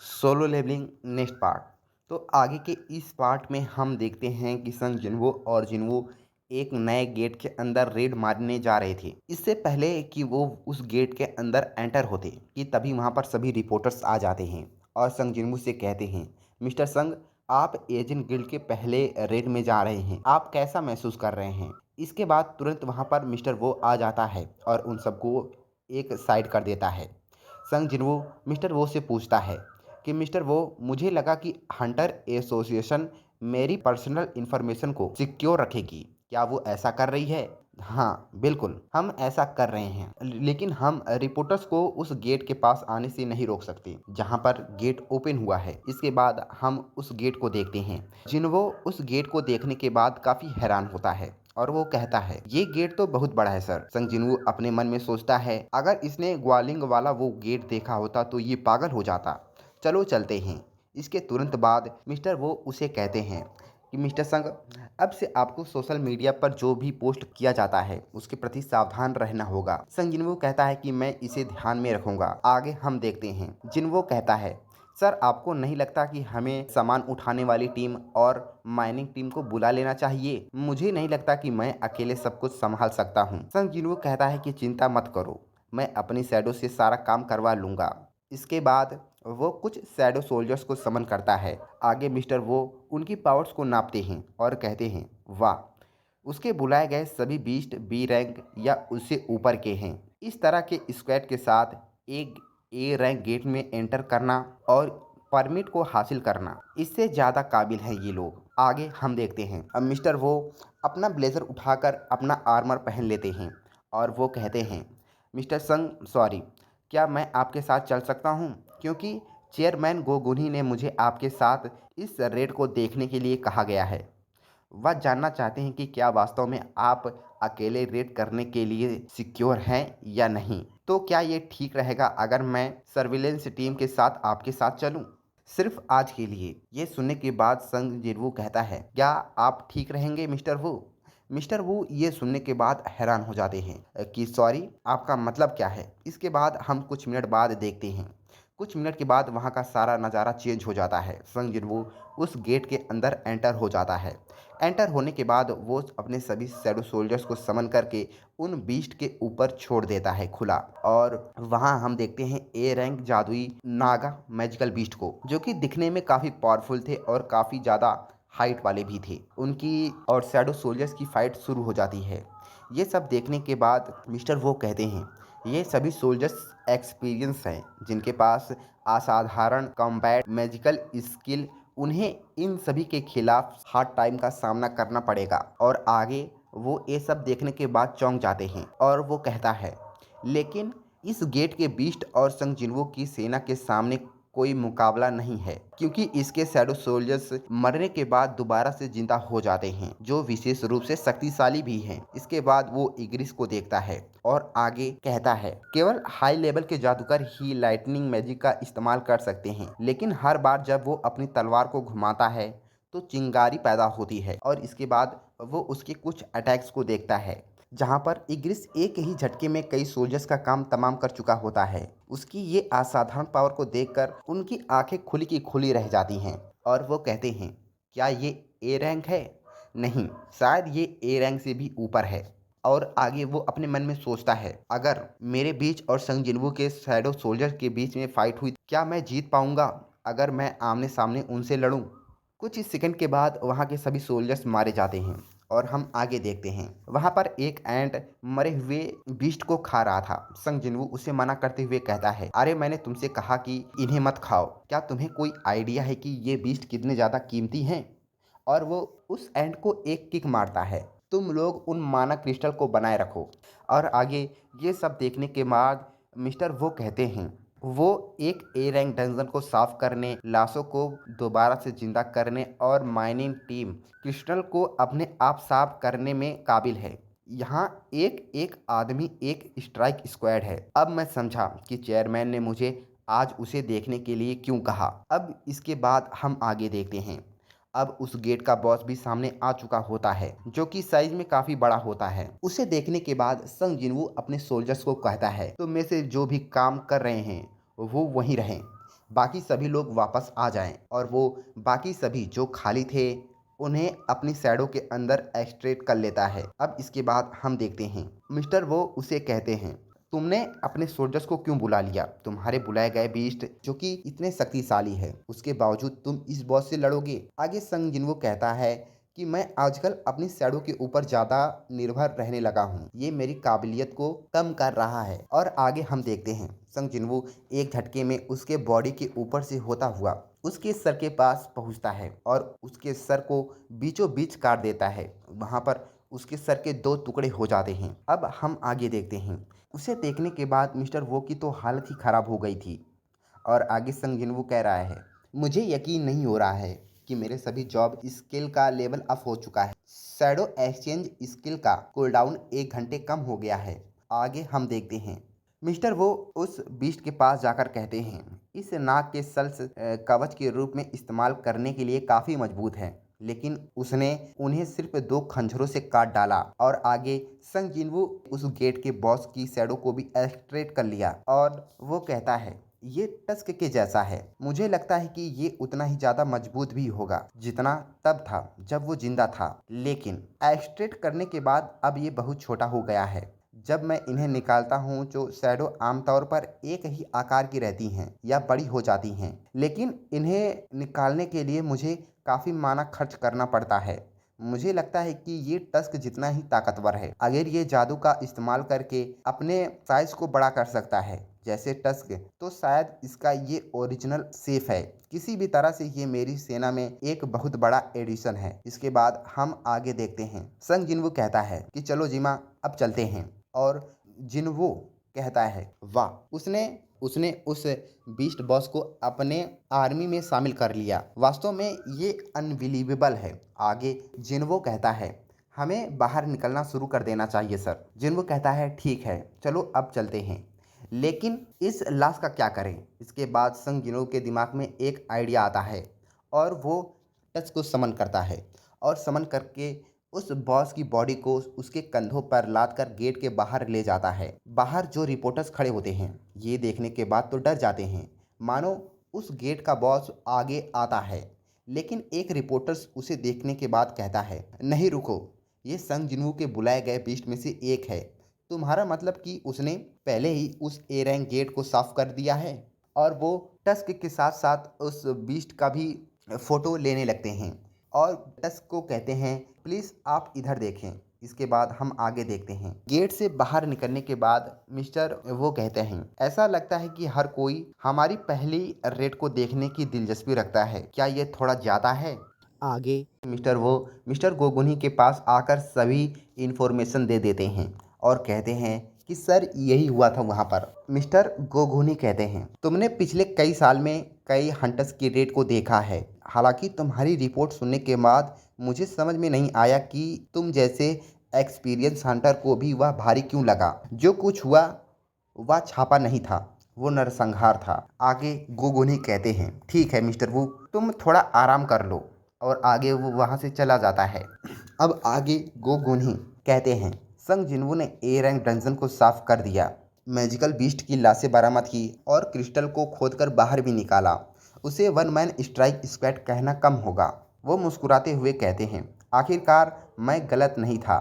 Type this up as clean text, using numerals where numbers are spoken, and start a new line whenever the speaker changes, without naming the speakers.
Solo levelling next part. तो आगे के इस पार्ट में हम देखते हैं कि संग जिनवो और जिनवो एक नए गेट के अंदर रेड मारने जा रहे थे। इससे पहले कि वो उस गेट के अंदर एंटर होते कि तभी वहाँ पर सभी रिपोर्टर्स आ जाते हैं और संग जिनवो से कहते हैं, मिस्टर संग, आप एजेंट गिल्ड के पहले रेड में जा रहे हैं, आप कैसा महसूस कर रहे हैं? इसके बाद तुरंत वहाँ पर मिस्टर वो आ जाता है और उन सबको एक साइड कर देता है। संग जिनवो मिस्टर वो से पूछता है कि मिस्टर वो, मुझे लगा कि हंटर एसोसिएशन मेरी पर्सनल इन्फॉर्मेशन को सिक्योर रखेगी, क्या वो ऐसा कर रही है? हाँ बिल्कुल, हम ऐसा कर रहे हैं, लेकिन हम रिपोर्टर्स को उस गेट के पास आने से नहीं रोक सकते जहां पर गेट ओपन हुआ है। इसके बाद हम उस गेट को देखते हैं। जिन्हो उस गेट को देखने के बाद काफी हैरान होता है और वो कहता है, ये गेट तो बहुत बड़ा है सर। संग जिन्हो अपने मन में सोचता है, अगर इसने ग्वालिंग वाला वो गेट देखा होता तो ये पागल हो जाता। चलो चलते हैं। इसके तुरंत बाद मिस्टर वो उसे कहते हैं कि मिस्टर संग, अब से आपको सोशल मीडिया पर जो भी पोस्ट किया जाता है उसके प्रति सावधान रहना होगा। संग जिनवो कहता है कि मैं इसे ध्यान में रखूंगा। आगे हम देखते हैं। जिनवो कहता है, सर आपको नहीं लगता कि हमें सामान उठाने वाली टीम और माइनिंग टीम को बुला लेना चाहिए? मुझे नहीं लगता कि मैं अकेले सब कुछ संभाल सकता हूँ। संग जिनवो कहता है कि चिंता मत करो, मैं अपनी शैडो से सारा काम करवा लूंगा। इसके बाद वो कुछ शैडो सोल्जर्स को समन करता है। आगे मिस्टर वो उनकी पावर्स को नापते हैं और कहते हैं, वाह, उसके बुलाए गए सभी बीस्ट बी रैंक या उससे ऊपर के हैं। इस तरह के स्क्वाड के साथ एक ए रैंक गेट में एंटर करना और परमिट को हासिल करना, इससे ज़्यादा काबिल हैं ये लोग। आगे हम देखते हैं। अब मिस्टर वो अपना ब्लेजर उठाकर अपना आर्मर पहन लेते हैं और वो कहते हैं, मिस्टर संग सॉरी, क्या मैं आपके साथ चल सकता हूँ? क्योंकि चेयरमैन गोगुनी ने मुझे आपके साथ इस रेड को देखने के लिए कहा गया है। वह जानना चाहते हैं कि क्या वास्तव में आप अकेले रेड करने के लिए सिक्योर हैं या नहीं। तो क्या ये ठीक रहेगा अगर मैं सर्विलेंस टीम के साथ आपके साथ चलूं? सिर्फ आज के लिए। ये सुनने के बाद संग जिरवू कहता है, क्या आप ठीक रहेंगे मिस्टर वू? मिस्टर वू ये सुनने के बाद हैरान हो जाते हैं कि सॉरी, आपका मतलब क्या है? इसके बाद हम कुछ मिनट बाद देखते हैं। कुछ मिनट के बाद वहाँ का सारा नज़ारा चेंज हो जाता है। संग जिनवू उस गेट के अंदर एंटर हो जाता है। एंटर होने के बाद वो अपने सभी शैडो सोल्जर्स को समन करके उन बीस्ट के ऊपर छोड़ देता है खुला। और वहाँ हम देखते हैं ए रैंक जादुई नागा मैजिकल बीस्ट को, जो कि दिखने में काफ़ी पावरफुल थे और काफ़ी ज़्यादा हाइट वाले भी थे। उनकी और शैडो सोल्जर्स की फाइट शुरू हो जाती है। ये सब देखने के बाद मिस्टर वो कहते हैं, ये सभी सोल्जर्स एक्सपीरियंस हैं जिनके पास असाधारण कॉम्बैट मैजिकल स्किल, उन्हें इन सभी के खिलाफ हार्ड टाइम का सामना करना पड़ेगा। और आगे वो ये सब देखने के बाद चौंक जाते हैं और वो कहता है, लेकिन इस गेट के बीस्ट और संग जिन्वो की सेना के सामने कोई मुकाबला नहीं है, क्योंकि इसके शैडो सोल्जर्स मरने के बाद दोबारा से जिंदा हो जाते हैं, जो विशेष रूप से शक्तिशाली भी हैं। इसके बाद वो इग्रिस को देखता है और आगे कहता है, केवल हाई लेवल के जादूगर ही लाइटनिंग मैजिक का इस्तेमाल कर सकते हैं, लेकिन हर बार जब वो अपनी तलवार को घुमाता है तो चिंगारी पैदा होती है। और इसके बाद वो उसके कुछ अटैक्स को देखता है जहां पर इग्रिस एक ही झटके में कई सोल्जर्स का काम तमाम कर चुका होता है। उसकी ये असाधारण पावर को देखकर उनकी आंखें खुली की खुली रह जाती हैं और वो कहते हैं, क्या ये ए रैंक है? नहीं, शायद ये ए रैंक से भी ऊपर है। और आगे वो अपने मन में सोचता है, अगर मेरे बीच और संग जिन्वो के शैडो सोल्जर के बीच में फाइट हुई, क्या मैं जीत पाऊंगा अगर मैं आमने सामने उनसे लड़ूं? कुछ ही सेकंड के बाद वहाँ के सभी सोल्जर्स मारे जाते हैं और हम आगे देखते हैं। वहाँ पर एक एंट मरे हुए बीस्ट को खा रहा था। संग जिन्वू उसे मना करते हुए कहता है, अरे मैंने तुमसे कहा कि इन्हें मत खाओ, क्या तुम्हें कोई आइडिया है कि ये बीस्ट कितने ज़्यादा कीमती हैं? और वो उस एंट को एक किक मारता है, तुम लोग उन माना क्रिस्टल को बनाए रखो। और आगे ये सब देखने के बाद मिस्टर वो कहते हैं, वो एक ए रैंक डंजन को साफ करने, लाशों को दोबारा से जिंदा करने और माइनिंग टीम क्रिस्टल को अपने आप साफ करने में काबिल है। यहाँ एक एक आदमी एक स्ट्राइक स्क्वाड है। अब मैं समझा कि चेयरमैन ने मुझे आज उसे देखने के लिए क्यों कहा। अब इसके बाद हम आगे देखते हैं। अब उस गेट का बॉस भी सामने आ चुका होता है, जो कि साइज में काफी बड़ा होता है। उसे देखने के बाद संग जिनवू अपने सोल्जर्स को कहता है, तुम में से जो भी काम कर रहे हैं वो वहीं रहें। बाकी सभी लोग वापस आ जाएं और वो बाकी सभी जो खाली थे उन्हें अपनी शैडो के अंदर एक्सट्रैक्ट कर लेता है। अब इसके बाद हम देखते हैं मिस्टर वो उसे कहते हैं, तुमने अपने सोल्जर्स को क्यों बुला लिया? तुम्हारे बुलाए गए बीस्ट जो कि इतने शक्तिशाली है, उसके बावजूद तुम इस बॉस से लड़ोगे? आगे संग जिनवो कहता है कि मैं आजकल अपनी शैडो के ऊपर ज़्यादा निर्भर रहने लगा हूँ, ये मेरी काबिलियत को कम कर रहा है। और आगे हम देखते हैं संग जिनवो एक झटके में उसके बॉडी के ऊपर से होता हुआ उसके सर के पास पहुंचता है और उसके सर को बीचों बीच काट देता है। वहां पर उसके सर के दो टुकड़े हो जाते हैं। अब हम आगे देखते हैं, उसे देखने के बाद मिस्टर वो की तो हालत ही खराब हो गई थी। और आगे संग जिनवो कह रहा है, मुझे यकीन नहीं हो रहा है कि मेरे सभी जॉब स्किल का लेवल अप हो चुका है। शैडो एक्सचेंज स्किल का कूलडाउन 1 घंटे कम हो गया है। आगे हम देखते हैं मिस्टर वो उस बीस्ट के पास जाकर कहते हैं, इस नाग के सल्स कवच के रूप में इस्तेमाल करने के लिए काफ़ी मजबूत है, लेकिन उसने उन्हें सिर्फ 2 खंजरों से काट डाला। और आगे संग जिनवू उस गेट के बॉस की शैडो को भी एक्सट्रैक्ट कर लिया और वो कहता है, ये टस्क के जैसा है। मुझे लगता है कि ये उतना ही ज्यादा मजबूत भी होगा जितना तब था जब वो जिंदा था, लेकिन एक्सट्रैक्ट करने के बाद अब ये बहुत छोटा हो गया है। जब मैं इन्हें निकालता हूँ जो शैडो आमतौर पर एक ही आकार की रहती हैं या बड़ी हो जाती हैं, लेकिन इन्हें निकालने के लिए मुझे काफ़ी माना खर्च करना पड़ता है। मुझे लगता है कि ये टस्क जितना ही ताकतवर है। अगर ये जादू का इस्तेमाल करके अपने साइज को बड़ा कर सकता है जैसे टस्क, तो शायद इसका ये ओरिजिनल सेफ है। किसी भी तरह से ये मेरी सेना में एक बहुत बड़ा एडिशन है। इसके बाद हम आगे देखते हैं, संग जिनवो कहता है कि चलो जिमा अब चलते हैं। और जिनवो कहता है, वाह, उसने उसने उस बीस्ट बॉस को अपने आर्मी में शामिल कर लिया। वास्तव में ये अनबिलीवेबल है। आगे जिनवो कहता है, हमें बाहर निकलना शुरू कर देना चाहिए सर। जिनवो कहता है, ठीक है, चलो अब चलते हैं, लेकिन इस लाश का क्या करें? इसके बाद संग जिनवो के दिमाग में एक आइडिया आता है और वो टच को समन करता है और समन करके उस बॉस की बॉडी को उसके कंधों पर लाद कर गेट के बाहर ले जाता है। बाहर जो रिपोर्टर्स खड़े होते हैं ये देखने के बाद तो डर जाते हैं, मानो उस गेट का बॉस आगे आता है। लेकिन एक रिपोर्टर्स उसे देखने के बाद कहता है, नहीं रुको, ये संग जिनवू के बुलाए गए बीस्ट में से एक है। तुम्हारा मतलब कि उसने पहले ही उस ए रैंक गेट को साफ कर दिया है? और वो टस्क के साथ साथ उस बीस्ट का भी फोटो लेने लगते हैं और टस्क को कहते हैं, प्लीज़ आप इधर देखें। इसके बाद हम आगे देखते हैं, गेट से बाहर निकलने के बाद मिस्टर वो कहते हैं, ऐसा लगता है कि हर कोई हमारी पहली रेड को देखने की दिलचस्पी रखता है, क्या ये थोड़ा ज़्यादा है? आगे मिस्टर गोगुनी के पास आकर सभी इंफॉर्मेशन दे देते हैं और कहते हैं कि सर यही हुआ था वहाँ पर। मिस्टर गोगुनी कहते हैं, तुमने पिछले कई साल में कई हंटर्स की रेड को देखा है, हालांकि तुम्हारी रिपोर्ट सुनने के बाद मुझे समझ में नहीं आया कि तुम जैसे एक्सपीरियंस हंटर को भी वह भारी क्यों लगा। जो कुछ हुआ वह छापा नहीं था, वो नरसंहार था। आगे गोगुनी कहते हैं, ठीक है मिस्टर वू, तुम थोड़ा आराम कर लो। और आगे वो वहाँ से चला जाता है। अब आगे गोगुनी कहते हैं, संग जिनवू ने ए रैंक डंजन को साफ कर दिया, मैजिकल बीस्ट की लाशें बरामद की और क्रिस्टल को खोदकर बाहर भी निकाला। उसे वन मैन स्ट्राइक स्क्वाड कहना कम होगा। वो मुस्कुराते हुए कहते हैं, आखिरकार मैं गलत नहीं था।